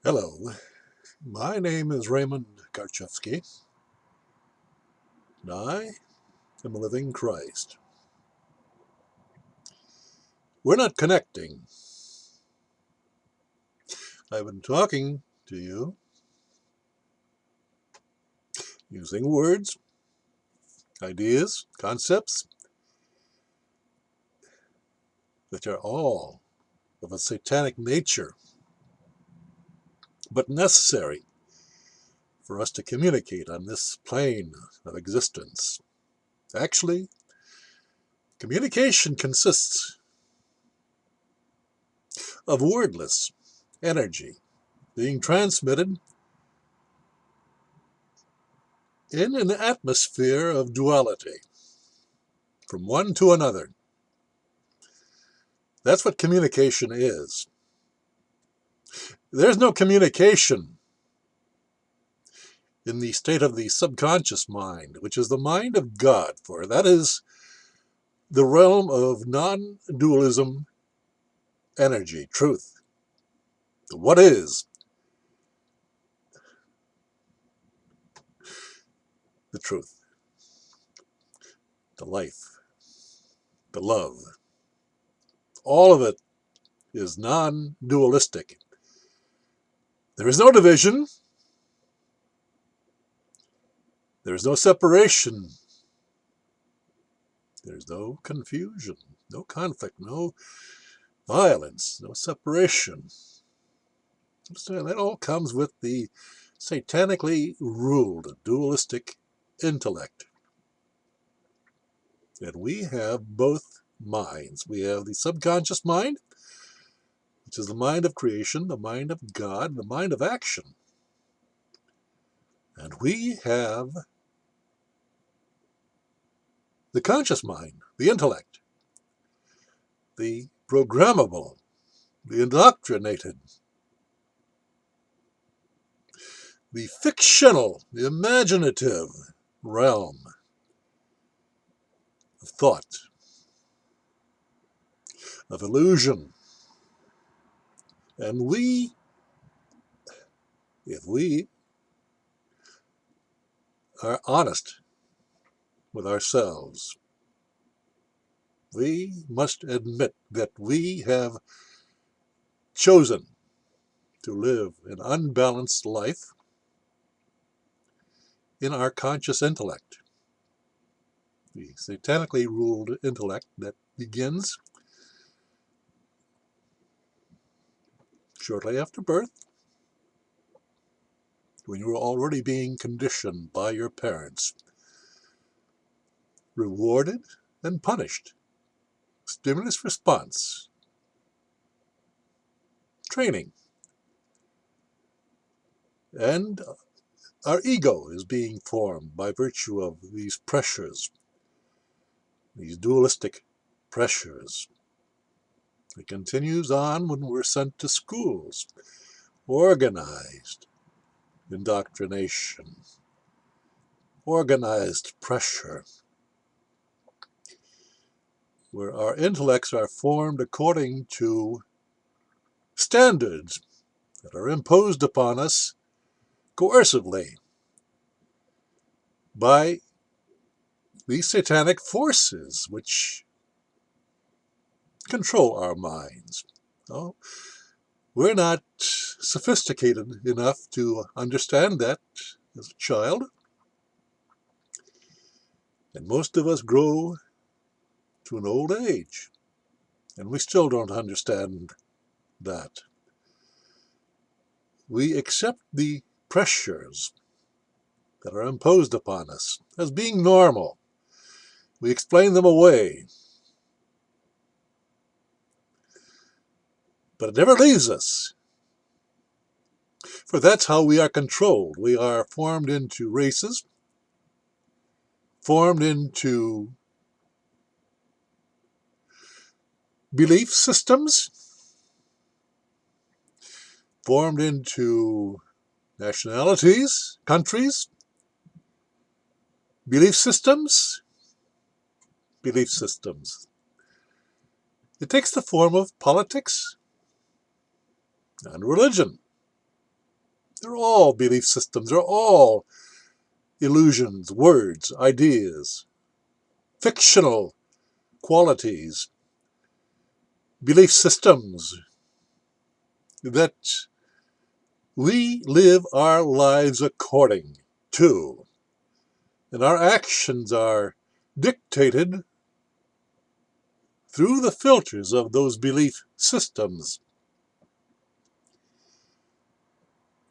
Hello, my name is Raymond Garchevsky, and I am a living Christ. We're not connecting. I've been talking to you using words, ideas, concepts that are all of a satanic nature, but necessary for us to communicate on this plane of existence. Actually, communication consists of wordless energy being transmitted in an atmosphere of duality from one to another. That's what communication is. There's no communication in the state of the subconscious mind, which is the mind of God, for that is the realm of non-dualism energy, truth. What is the truth? The life, the love. All of it is non-dualistic. There is no division. There is no separation. There's no confusion, no conflict, no violence, no separation. So that all comes with the satanically ruled dualistic intellect. And we have both minds. We have the subconscious mind, which is the mind of creation, the mind of God, the mind of action. And we have the conscious mind, the intellect, the programmable, the indoctrinated, the fictional, the imaginative realm of thought, of illusion. And if we are honest with ourselves, we must admit that we have chosen to live an unbalanced life in our conscious intellect, the satanically ruled intellect that begins shortly after birth, when you are already being conditioned by your parents, rewarded and punished, stimulus response, training, and our ego is being formed by virtue of these pressures, these dualistic pressures. It continues on when we're sent to schools, organized indoctrination, organized pressure, where our intellects are formed according to standards that are imposed upon us coercively by these satanic forces which control our minds. Oh, we're not sophisticated enough to understand that as a child, and most of us grow to an old age, and we still don't understand that. We accept the pressures that are imposed upon us as being normal. We explain them away. But it never leaves us. For that's how we are controlled. We are formed into races, formed into belief systems, formed into nationalities, countries, belief systems. Belief systems. It takes the form of politics and religion. They're all belief systems. They're all illusions, words, ideas, fictional qualities, belief systems that we live our lives according to. And our actions are dictated through the filters of those belief systems.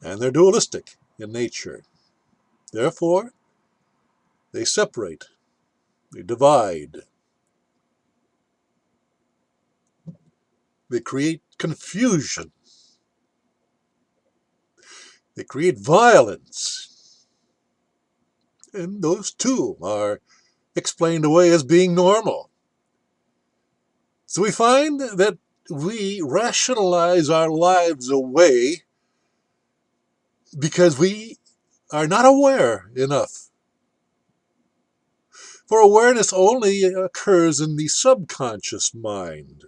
And they're dualistic in nature. Therefore, they separate, they divide, they create confusion, they create violence. And those too are explained away as being normal. So we find that we rationalize our lives away because we are not aware enough. For awareness only occurs in the subconscious mind,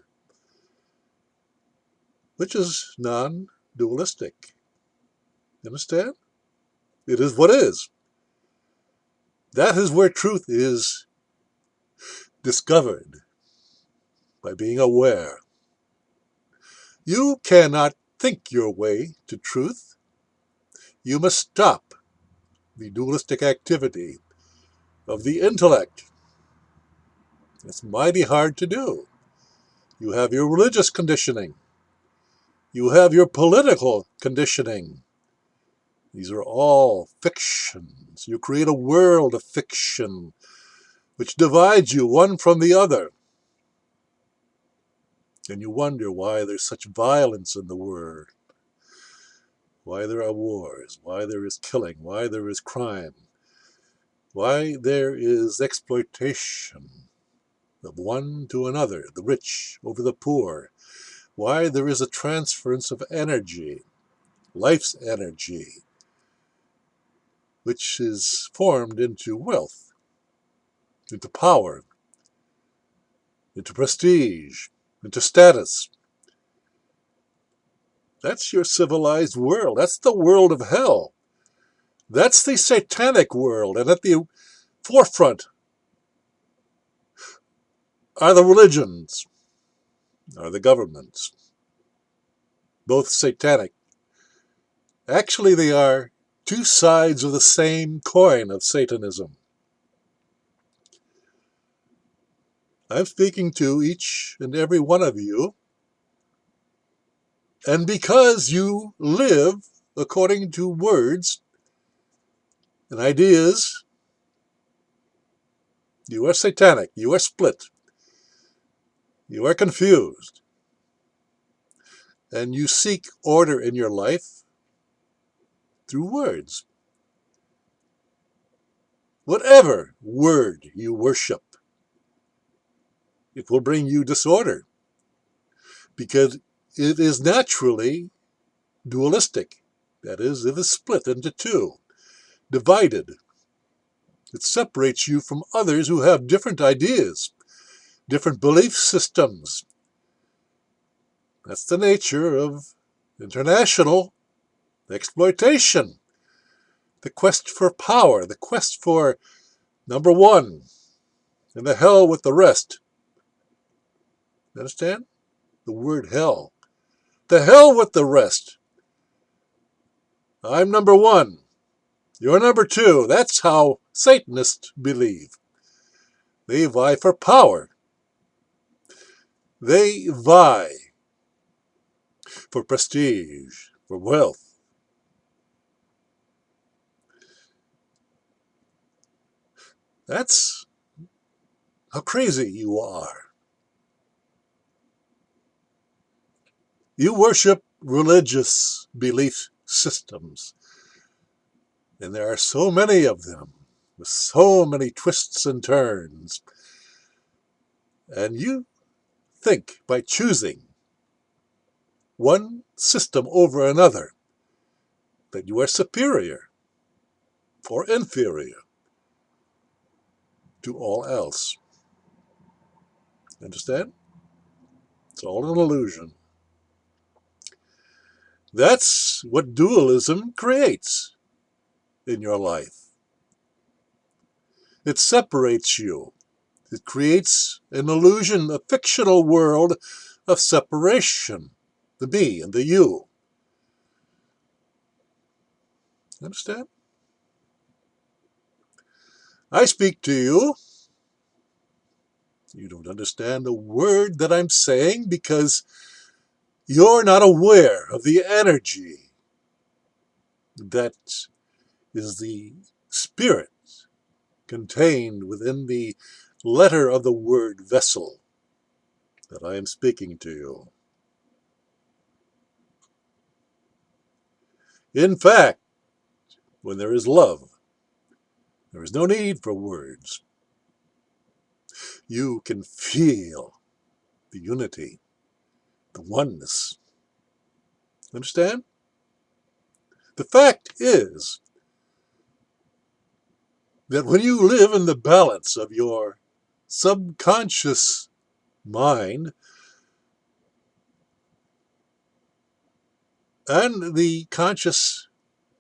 which is non-dualistic. Understand? It is what is. That is where truth is discovered, by being aware. You cannot think your way to truth. You must stop the dualistic activity of the intellect. It's mighty hard to do. You have your religious conditioning. You have your political conditioning. These are all fictions. You create a world of fiction which divides you one from the other. And you wonder why there's such violence in the world, why there are wars, why there is killing, why there is crime, why there is exploitation of one to another, the rich over the poor, why there is a transference of energy, life's energy, which is formed into wealth, into power, into prestige, into status. That's your civilized world. That's the world of hell. That's the satanic world. And at the forefront are the religions, are the governments, both satanic. Actually, they are two sides of the same coin of Satanism. I'm speaking to each and every one of you, and because you live according to words and ideas, you are satanic, you are split, you are confused, and you seek order in your life through words. Whatever word you worship, it will bring you disorder because it is naturally dualistic. That is, it is split into two, divided. It separates you from others who have different ideas, different belief systems. That's the nature of international exploitation. The quest for power, the quest for number one, and the hell with the rest. You understand? The word hell. The hell with the rest. I'm number one. You're number two. That's how Satanists believe. They vie for power. They vie for prestige, for wealth. That's how crazy you are. You worship religious belief systems, and there are so many of them, with so many twists and turns. And you think by choosing one system over another that you are superior or inferior to all else. Understand? It's all an illusion. That's what dualism creates in your life. It separates you. It creates an illusion, a fictional world of separation, the me and the you. Understand? I speak to you. You don't understand a word that I'm saying because you're not aware of the energy that is the spirit contained within the letter of the word vessel that I am speaking to you. In fact, when there is love, there is no need for words. You can feel the unity, the oneness. Understand? The fact is that when you live in the balance of your subconscious mind and the conscious,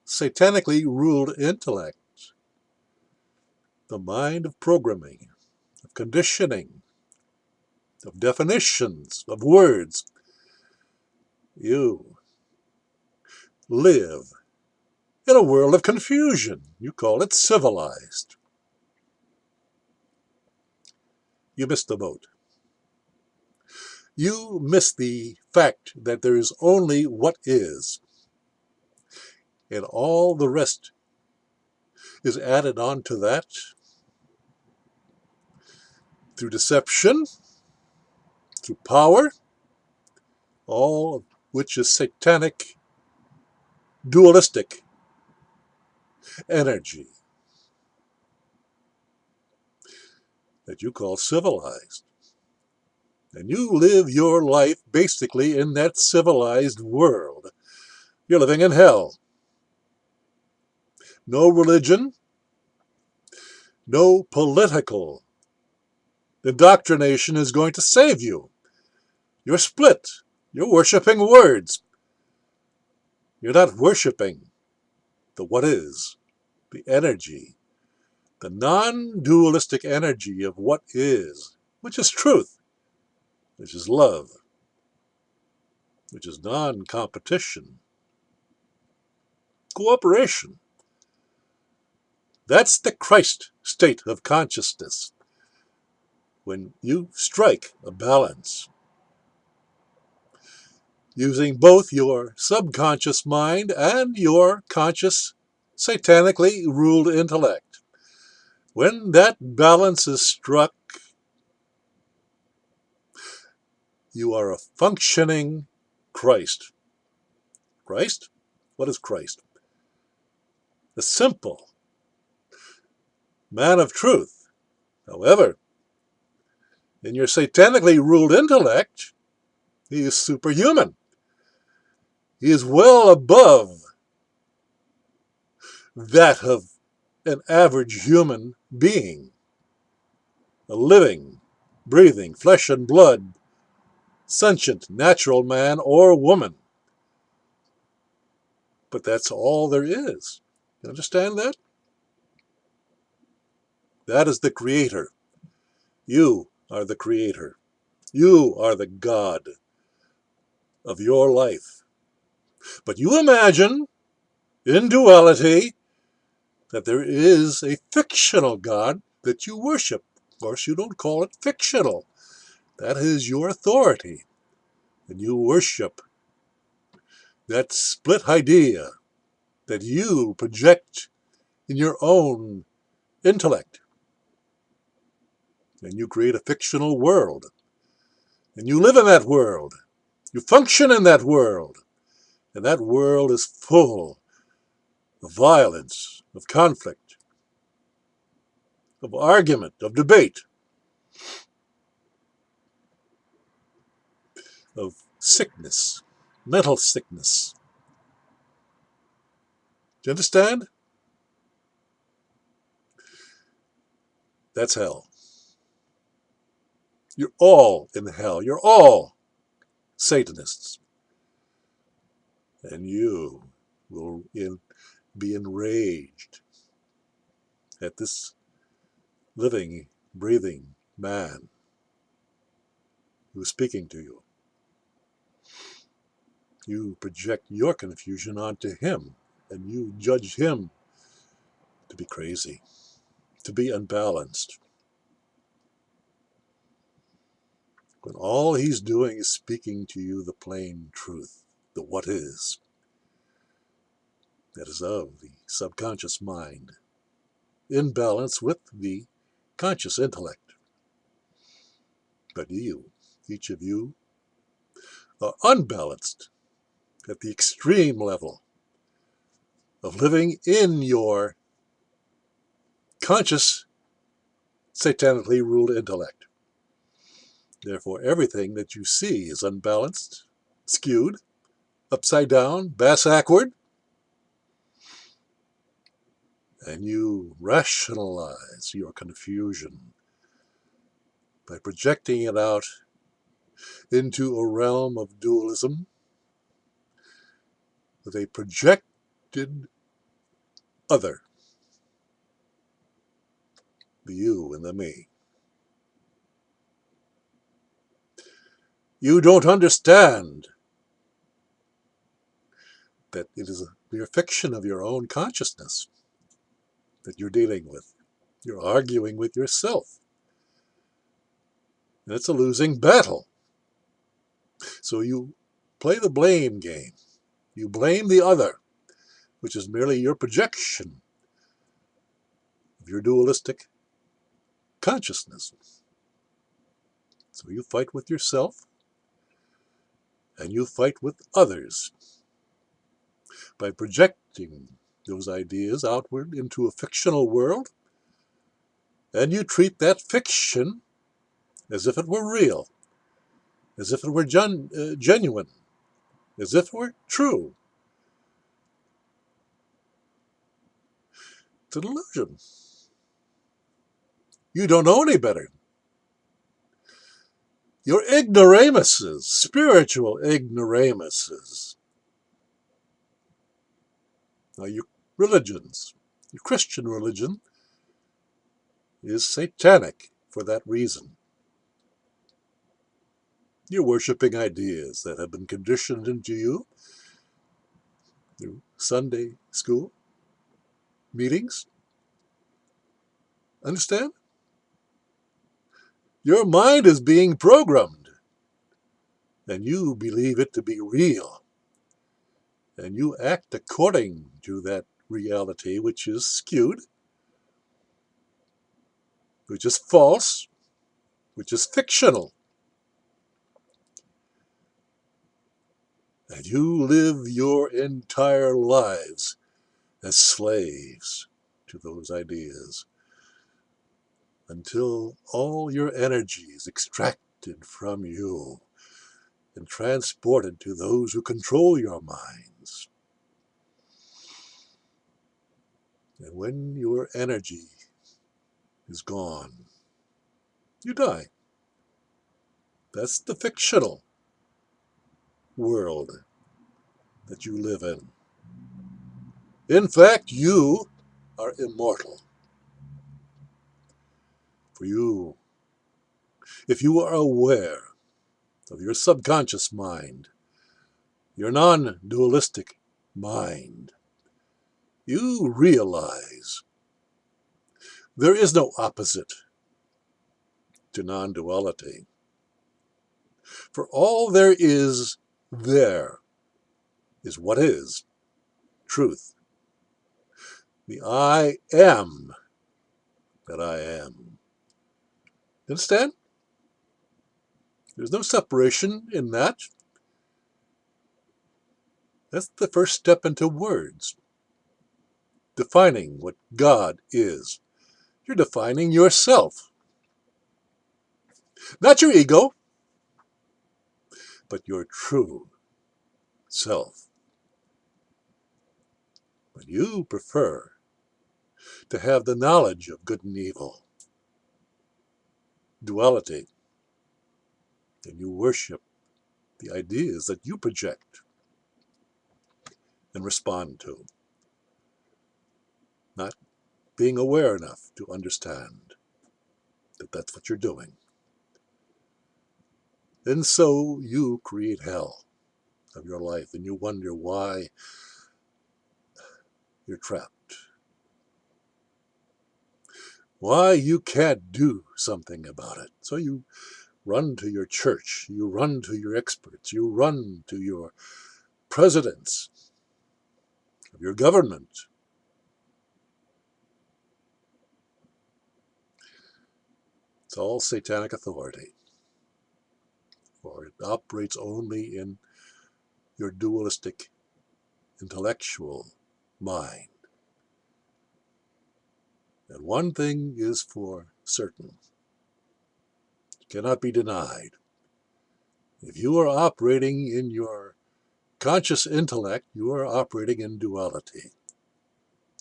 satanically ruled intellect, the mind of programming, of conditioning, of definitions, of words, you live in a world of confusion. You call it civilized. You missed the boat. You miss the fact that there is only what is, and all the rest is added on to that through deception, through power, all of which is satanic, dualistic energy that you call civilized. And you live your life basically in that civilized world. You're living in hell. No religion, no political indoctrination is going to save you. You're split. You're worshiping words. You're not worshiping the what is, the energy, the non-dualistic energy of what is, which is truth, which is love, which is non-competition, cooperation. That's the Christ state of consciousness. When you strike a balance, using both your subconscious mind and your conscious, satanically ruled intellect. When that balance is struck, you are a functioning Christ. Christ? What is Christ? A simple man of truth. However, in your satanically ruled intellect, he is superhuman. He is well above that of an average human being, a living, breathing, flesh and blood, sentient, natural man or woman. But that's all there is. You understand that? That is the creator. You are the creator. You are the God of your life. But you imagine, in duality, that there is a fictional God that you worship. Of course, you don't call it fictional. That is your authority. And you worship that split idea that you project in your own intellect. And you create a fictional world. And you live in that world. You function in that world. And that world is full of violence, of conflict, of argument, of debate, of sickness, mental sickness. Do you understand? That's hell. You're all in hell. You're all Satanists. And you will be enraged at this living, breathing man who is speaking to you. You project your confusion onto him, and you judge him to be crazy, to be unbalanced, when all he's doing is speaking to you the plain truth, the what is, that is of the subconscious mind, in balance with the conscious intellect. But you, each of you, are unbalanced at the extreme level of living in your conscious, satanically ruled intellect. Therefore, everything that you see is unbalanced, skewed, upside down, bass-ackward, and you rationalize your confusion by projecting it out into a realm of dualism with a projected other, the you and the me. You don't understand that it is a mere fiction of your own consciousness that you're dealing with. You're arguing with yourself. And it's a losing battle. So you play the blame game. You blame the other, which is merely your projection of your dualistic consciousness. So you fight with yourself, and you fight with others by projecting those ideas outward into a fictional world, and you treat that fiction as if it were real, as if it were genuine, as if it were true. It's an illusion. You don't know any better. Your ignoramuses, spiritual ignoramuses, now your religions, your Christian religion is satanic for that reason. You're worshiping ideas that have been conditioned into you through Sunday school meetings. Understand? Your mind is being programmed, and you believe it to be real. And you act according to that reality, which is skewed, which is false, which is fictional. And you live your entire lives as slaves to those ideas until all your energy is extracted from you and transported to those who control your minds. And when your energy is gone, you die. That's the fictional world that you live in. In fact, you are immortal. For you, if you are aware of your subconscious mind, your non-dualistic mind, you realize there is no opposite to non-duality. For all there is what is, truth. The I am that I am. Understand? There's no separation in that. That's the first step into words. Defining what God is. You're defining yourself. Not your ego, but your true self. But you prefer to have the knowledge of good and evil, duality, and you worship the ideas that you project. and respond to, not being aware enough to understand that that's what you're doing. And so you create hell of your life, and you wonder why you're trapped, why you can't do something about it. So you run to your church, you run to your experts, you run to your presidents of your government. It's all satanic authority, for it operates only in your dualistic intellectual mind. And one thing is for certain, it cannot be denied. If you are operating in your conscious intellect, you are operating in duality,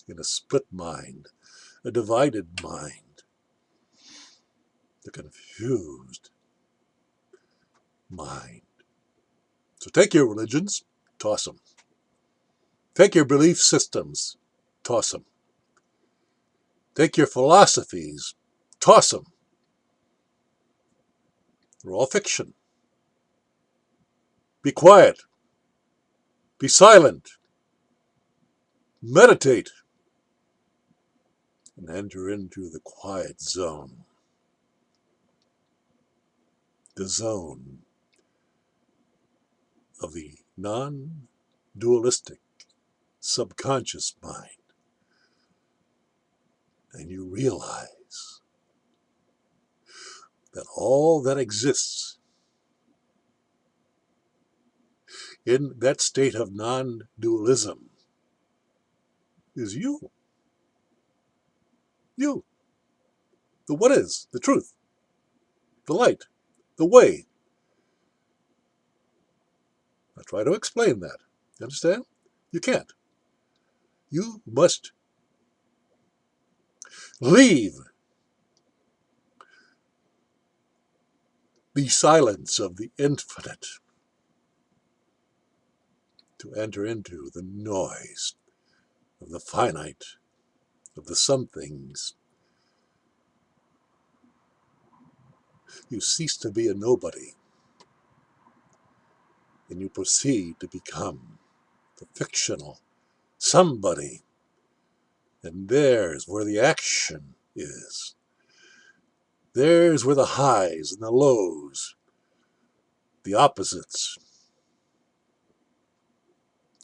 in a split mind, a divided mind, a confused mind. So take your religions, toss them. Take your belief systems, toss them. Take your philosophies, toss them. They're all fiction. Be quiet. Be silent. Meditate. And enter into the quiet zone. The zone of the non-dualistic subconscious mind. And you realize that all that exists in that state of non-dualism is you. You. The what is, the truth, the light, the way. I try to explain that. You understand? You can't. You must leave the silence of the infinite to enter into the noise of the finite, of the somethings. You cease to be a nobody, and you proceed to become the fictional somebody. And there's where the action is. There's where the highs and the lows, the opposites,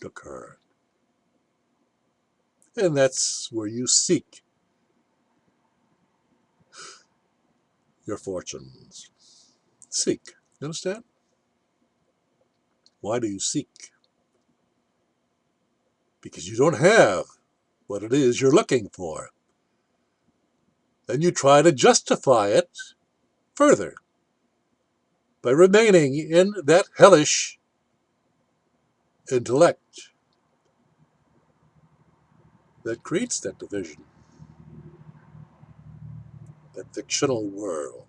occur. And that's where you seek your fortunes. Seek. You understand? Why do you seek? Because you don't have what it is you're looking for. And you try to justify it further by remaining in that hellish intellect that creates that division, that fictional world.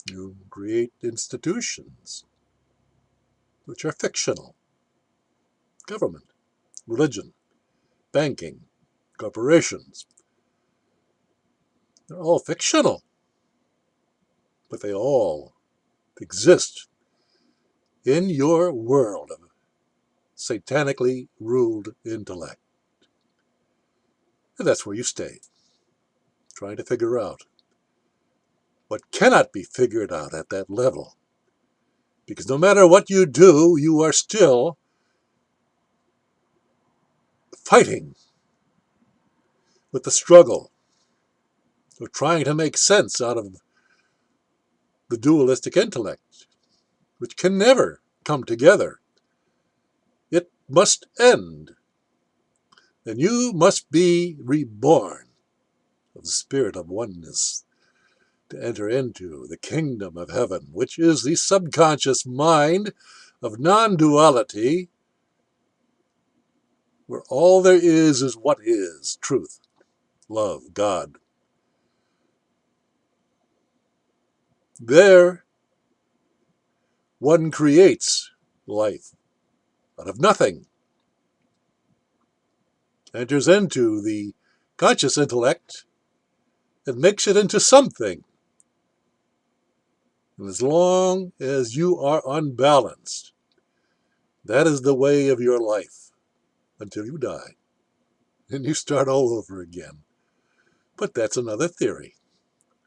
You create institutions which are fictional. Government, religion, banking, corporations. They're all fictional, but they all exist in your world of satanically ruled intellect. And that's where you stay, trying to figure out what cannot be figured out at that level. Because no matter what you do, you are still fighting with the struggle of trying to make sense out of the dualistic intellect, which can never come together. It must end, and you must be reborn of the spirit of oneness to enter into the kingdom of heaven, which is the subconscious mind of non-duality, where all there is what is, truth, love, God. There, one creates life out of nothing, enters into the conscious intellect and makes it into something. And as long as you are unbalanced, that is the way of your life until you die. And you start all over again. But that's another theory,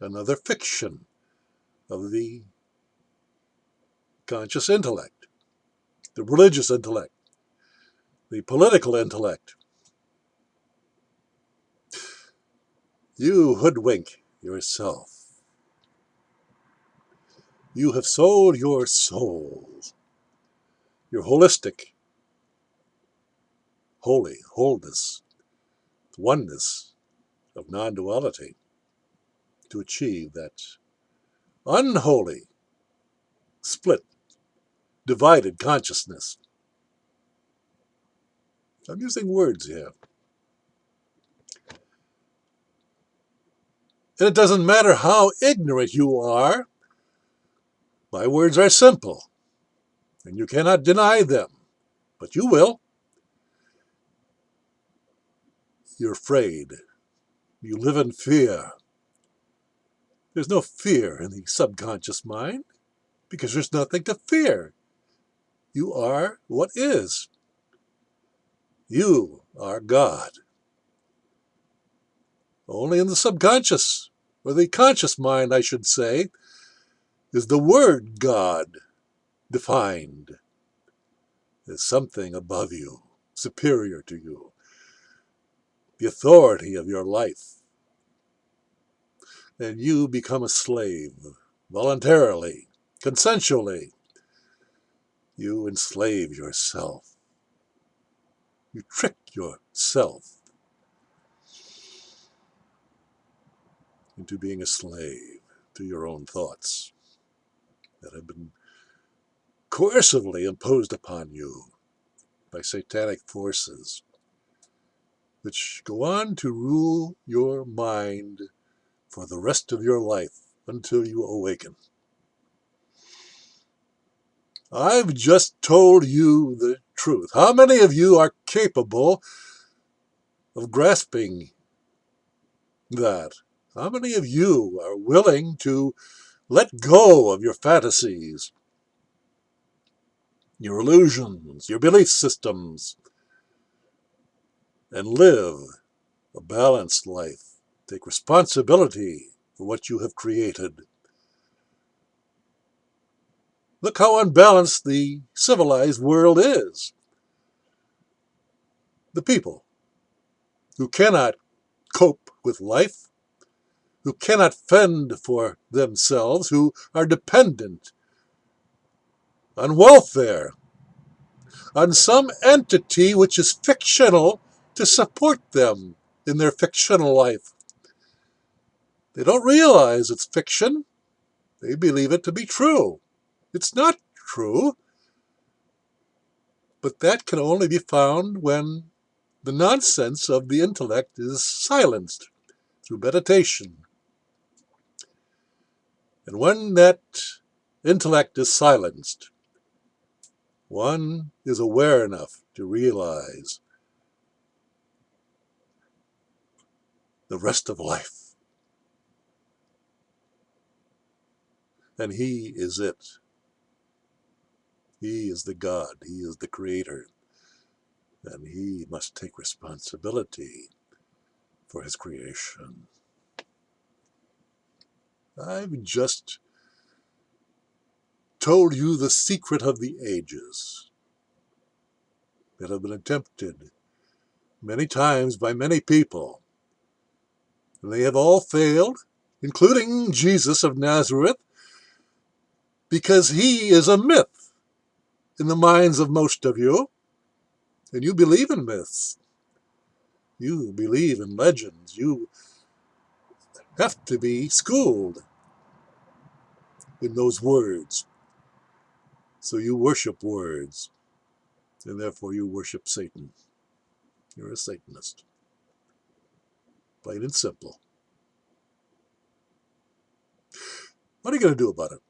another fiction of the conscious intellect, the religious intellect, the political intellect. You hoodwink yourself. You have sold your soul, your holistic, holy, wholeness, oneness of non-duality to achieve that unholy, split, divided consciousness. I'm using words here. And it doesn't matter how ignorant you are, my words are simple, and you cannot deny them, but you will. You're afraid. You live in fear. There's no fear in the subconscious mind, because there's nothing to fear. You are what is. You are God. Only in the subconscious, or the conscious mind, I should say, is the word God defined as something above you, superior to you, the authority of your life. And you become a slave, voluntarily, consensually. You enslave yourself. You trick yourself into being a slave to your own thoughts that have been coercively imposed upon you by satanic forces, which go on to rule your mind for the rest of your life until you awaken. I've just told you the truth. How many of you are capable of grasping that? How many of you are willing to let go of your fantasies, your illusions, your belief systems, and live a balanced life? Take responsibility for what you have created. Look how unbalanced the civilized world is. The people who cannot cope with life, who cannot fend for themselves, who are dependent on welfare, on some entity which is fictional to support them in their fictional life. They don't realize it's fiction. They believe it to be true. It's not true, but that can only be found when the nonsense of the intellect is silenced through meditation. And when that intellect is silenced, one is aware enough to realize the rest of life. And he is it. He is the God. He is the creator. And he must take responsibility for his creation. I've just told you the secret of the ages that have been attempted many times by many people. And they have all failed, including Jesus of Nazareth, because he is a myth in the minds of most of you. And you believe in myths. You believe in legends. You have to be schooled in those words. So you worship words, and therefore you worship Satan. You're a Satanist. Plain and simple. What are you going to do about it?